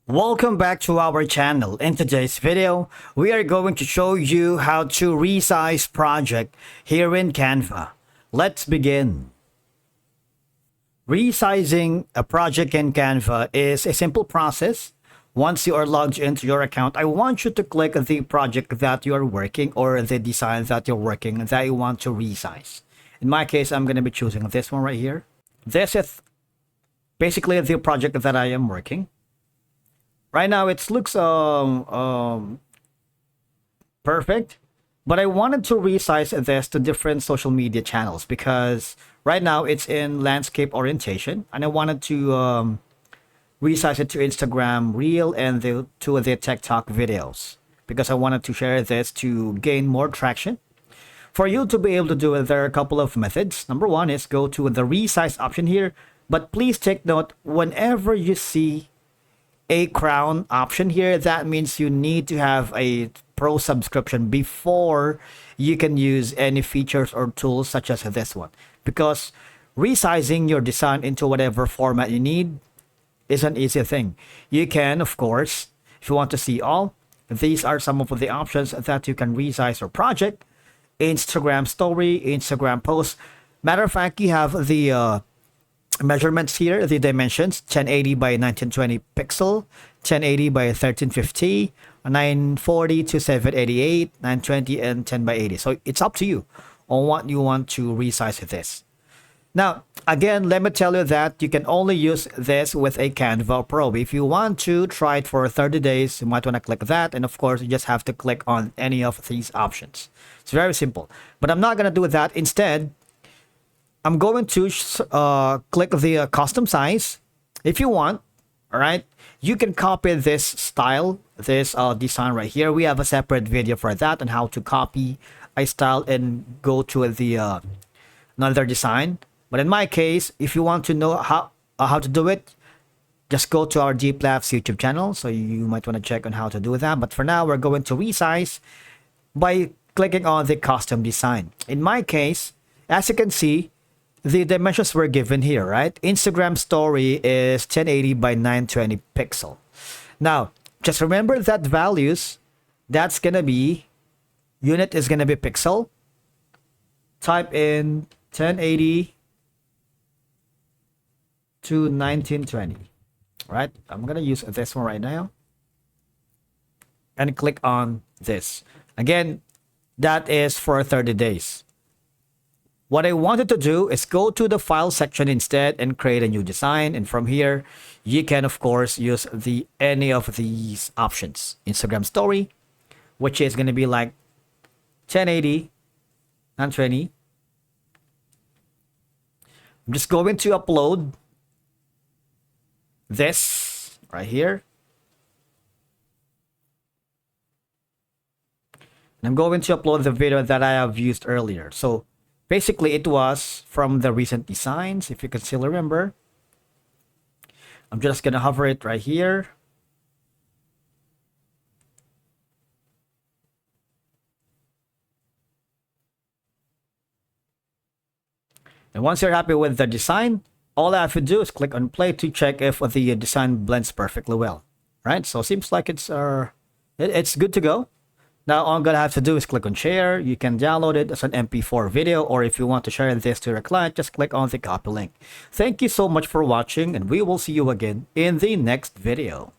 Welcome back to our channel. In today's video, we are going to show you how to resize project here in Canva. Let's begin. Resizing a project in Canva is a simple process. Once you are logged into your account, I want you to click the project that you are working or the design that you're working that you want to resize. In my case, I'm going to be choosing this one right here. This is basically the project that I am working. Right now, it looks perfect, but I wanted to resize this to different social media channels because right now it's in landscape orientation, and I wanted to resize it to Instagram Reel and to the TikTok videos because I wanted to share this to gain more traction. For you to be able to do it, there are a couple of methods. Number one is go to the resize option here, but please take note whenever you see a crown option here, that means you need to have a pro subscription before you can use any features or tools such as this one, because resizing your design into whatever format you need is an easy thing. You can, of course, if you want to see all, these are some of the options that you can resize your project: Instagram story, Instagram post. Matter of fact, you have the measurements here, the dimensions: 1080 by 1920 pixel, 1080 by 1350, 940 to 788, 920, and 10 by 80. So it's up to you on what you want to resize this. Now, again, let me tell you that you can only use this with a Canva Pro. If you want to try it for 30 days, you might want to click that. And of course, you just have to click on any of these options. It's very simple, but I'm not going to do that. Instead, I'm going to click the custom size. If you want, all right, you can copy this style, this design right here. We have a separate video for that on how to copy a style and go to the another design. But in my case, if you want to know how to do it, just go to our Deep Labs YouTube channel. So you might want to check on how to do that. But for now, we're going to resize by clicking on the custom design. In my case, as you can see, the dimensions were given here, right? Instagram story is 1080 by 920 pixel. Now, just remember that values, that's going to be, unit is going to be pixel. Type in 1080 to 1920, right? I'm going to use this one right now. And click on this. Again, that is for 30 days. What I wanted to do is go to the file section instead and create a new design. And from here, you can, of course, use any of these options. Instagram story, which is going to be like 1080 and 20. I'm just going to upload this right here. And I'm going to upload the video that I have used earlier. So basically, it was from the recent designs, if you can still remember. I'm just going to hover it right here. And once you're happy with the design, all I have to do is click on play to check if the design blends perfectly well. Right? So it seems like it's good to go. Now, all I'm going to have to do is click on share. You can download it as an MP4 video, or if you want to share this to your client, just click on the copy link. Thank you so much for watching, and we will see you again in the next video.